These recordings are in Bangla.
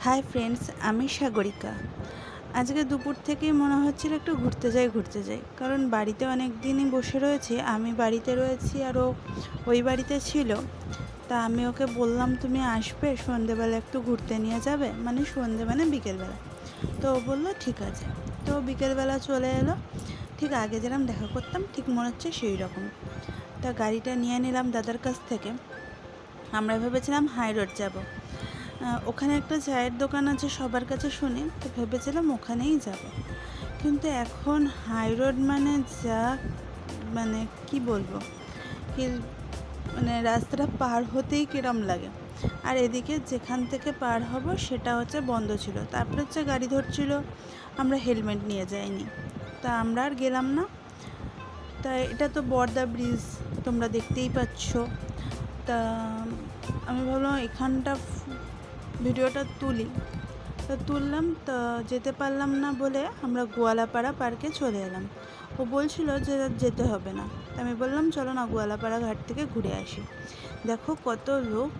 হাই ফ্রেন্ডস, আমি সাগরিকা। আজকে দুপুর থেকেই মনে হচ্ছিল একটু ঘুরতে যাই, কারণ বাড়িতে অনেক দিনই বসে রয়েছি। আমি বাড়িতে রয়েছি আর ও ওই বাড়িতে ছিল। তা আমি ওকে বললাম, তুমি আসবে, সন্ধেবেলা একটু ঘুরতে নিয়ে যাবে, মানে সন্ধে মানে বিকেলবেলা। তো ও বললো ঠিক আছে। তো বিকেলবেলা চলে এলো, ঠিক আগে যেরকম দেখা করতাম ঠিক মনে হচ্ছে সেই রকম। তা গাড়িটা নিয়ে নিলাম দাদার কাছ থেকে। আমরা ভেবেছিলাম হাই রোড যাব। ওখানে একটা চায়ের দোকান আছে সবার কাছে শুনি, তো ভেবেছিলাম ওখানেই যাব। কিন্তু এখন হাই রোড মানে যা, মানে কি বলবো, কি মানে রাস্তাটা পার হতেই কিরম লাগে। আর এদিকে যেখান থেকে পার হব সেটা হচ্ছে বন্ধ ছিল, তারপরে হচ্ছে গাড়ি ধরছিল, আমরা হেলমেট নিয়ে যাইনি, তা আমরা আর গেলাম না। তা এটা তো বর্দা ব্রিজ, তোমরা দেখতেই পাচ্ছ। তা আমি ভাবলাম এখানটা ভিডিওটা তুলি, তো তুললাম। তো যেতে পারলাম না বলে আমরা গোয়ালাপাড়া পার্কে চলে এলাম। ও বলছিল যে যেতে হবে না, তা আমি বললাম চলো না গোয়ালাপাড়া ঘাট থেকে ঘুরে আসি। দেখো কত লোক,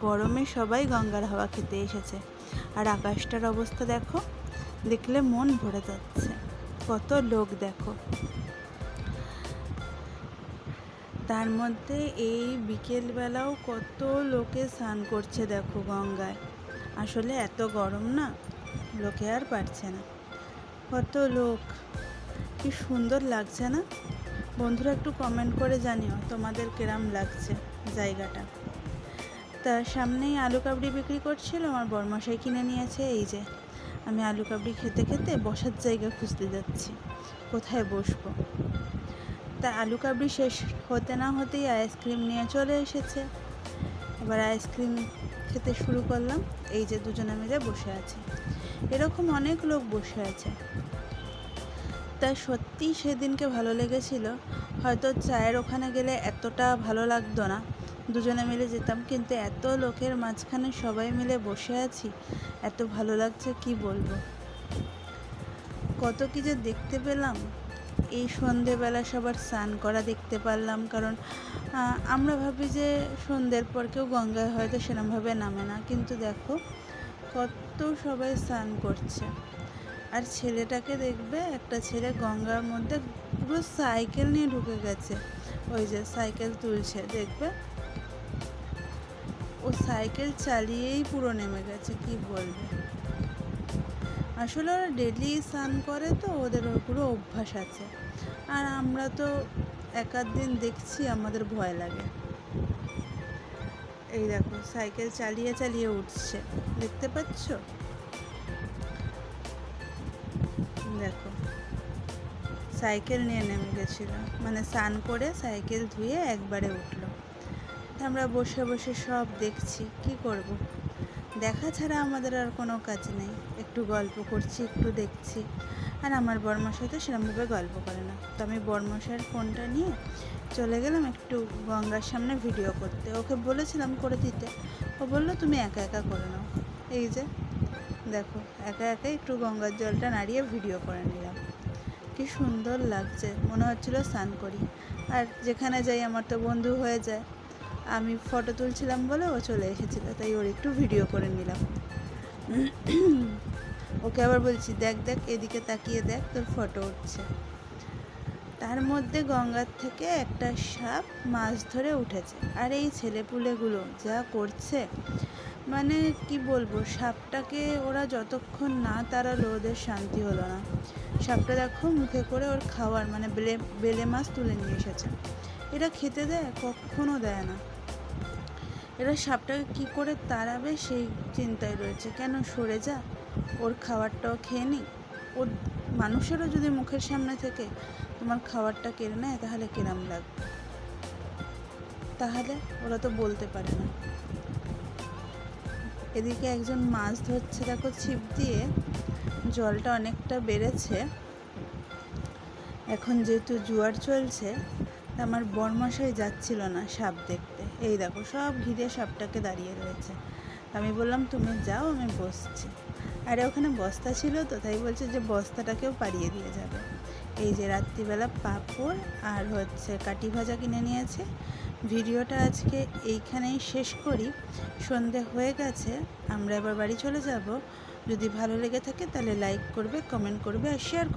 গরমে সবাই গঙ্গার হাওয়া খেতে এসেছে। আর আকাশটার অবস্থা দেখো, দেখলে মন ভরে যাচ্ছে, কত লোক দেখো। তার মধ্যে এই বিকেলবেলাও কত লোকে স্নান করছে দেখো গঙ্গায়। আসলে এত গরম না, লোকে আর পারছে না, কত লোক। কি সুন্দর লাগছে না বন্ধুরা? একটু কমেন্ট করে জানিও তোমাদের কিরম লাগছে জায়গাটা। তার সামনেই আলু কাবড়ি বিক্রি করছিল, আমার বরমশাই কিনে নিয়েছে। এই যে আমি আলু কাবড়ি খেতে খেতে বসার জায়গা খুঁজতে যাচ্ছি, কোথায় বসবো। তা আলু কাবড়ি শেষ হতে না হতেই আইসক্রিম নিয়ে চলে এসেছে। এবার আইসক্রিম খেতে শুরু করলাম। এই যে দুজনে মিলে বসে আছে, এরকম অনেক লোক বসে আছে। তা সত্যি সেদিনকে ভালো লেগেছিল। হয়তো চায়ের ওখানে গেলে এতটা ভালো লাগতো না, দুজনে মিলে যেতাম, কিন্তু এত লোকের মাঝখানে সবাই মিলে বসে আছি, এত ভালো লাগছে কি বলবো। কত কি যে দেখতে পেলাম। এই সন্ধেবেলা সবার স্নান করা দেখতে পারলাম, কারণ আমরা ভাবি যে সন্ধ্যের পর কেউ গঙ্গায় হয়তো সেরমভাবে নামে না, কিন্তু দেখো কত সবাই স্নান করছে। আর ছেলেটাকে দেখবে, একটা ছেলে গঙ্গার মধ্যে পুরো সাইকেল নিয়ে ঢুকে গেছে, ওই যে সাইকেল তুলছে দেখবে, ও সাইকেল চালিয়েই পুরো নেমে গেছে, কি বলবে। আসলে ওরা ডেলি স্নান করে, তো ওদের পুরো অভ্যাস আছে। আর আমরা তো এক আধ দিন দেখছি, আমাদের ভয় লাগে। এই দেখো সাইকেল চালিয়ে চালিয়ে উঠছে, দেখতে পাচ্ছ? দেখো সাইকেল নিয়ে নেমে গেছিল, মানে স্নান করে সাইকেল ধুয়ে একবারে উঠলো। আমরা বসে বসে সব দেখছি, কি করব, দেখা ছাড়া আমাদের আর কোনো কাজ নেই। একটু গল্প করছি, একটু দেখছি। আর আমার বরমশাই তো সেরকমভাবে গল্প করে না, তো আমি বরমশাইয়ের ফোনটা নিয়ে চলে গেলাম একটু গঙ্গার সামনে ভিডিও করতে। ওকে বলেছিলাম করে দিতে, ও বললো তুমি একা একা করে নাও। এই যে দেখো একা একা একটু গঙ্গার জলটা নাড়িয়ে ভিডিও করে নিলাম। কি সুন্দর লাগছে, মনে হচ্ছিলো স্নান করি। আর যেখানে যাই আমার তো বন্ধু হয়ে যায়, আমি ফটো তুলছিলাম বলে ও চলে এসেছিলো, তাই ওর একটু ভিডিও করে নিলাম। ওকে আবার বলছি, দেখ দেখ এদিকে তাকিয়ে দেখ, তোর ফটো উঠছে। তার মধ্যে গঙ্গার থেকে একটা সাপ মাছ ধরে উঠেছে। আর এই ছেলেপুলেগুলো যা করছে, মানে কি বলবো, সাপটাকে ওরা যতক্ষণ না তাড়ালো ওদের শান্তি হলো না। সাপটা দেখো মুখে করে ওর খাওয়ার মানে বেলে মাছ তুলে নিয়ে এসেছে। এরা খেতে দেয়? কখনো দেয় না। এরা সাপটাকে কি করে তাড়াবে সেই চিন্তায় রয়েছে। কেন সরে যা, ওর খাবারটাও খেয়ে নিই। ওর মানুষেরও যদি মুখের সামনে থেকে তোমার খাবারটা কেড়ে নেয়, তাহলে কিরম লাগবে? তাহলে ওরা তো বলতে পারে না। এদিকে একজন মাছ ধরছে দেখো ছিপ দিয়ে, জলটা অনেকটা বেড়েছে এখন, যেহেতু জোয়ার চলছে। আমার বরমশাই যাচ্ছিল না সাপ দেখতে। এই দেখো সব ঘিরে সাপটাকে দাঁড়িয়ে রয়েছে। আমি বললাম তুমি যাও, আমি বসছি। আরে ওখানে বস্তা ছিল তো, তাই বলছে যে বস্তাটাকেও পাড়িয়ে দিয়ে যাবে। এই যে রাত্রিবেলা পাঁপড় আর হচ্ছে কাটি ভাজা কিনে নিয়েছে, ভিডিওটা আজকে এইখানেই শেষ করি। সন্ধে হয়ে গেছে, আমরা এবার বাড়ি চলে যাব। যদি ভালো লেগে থাকে তাহলে লাইক করবে, কমেন্ট করবে আর শেয়ার করবে।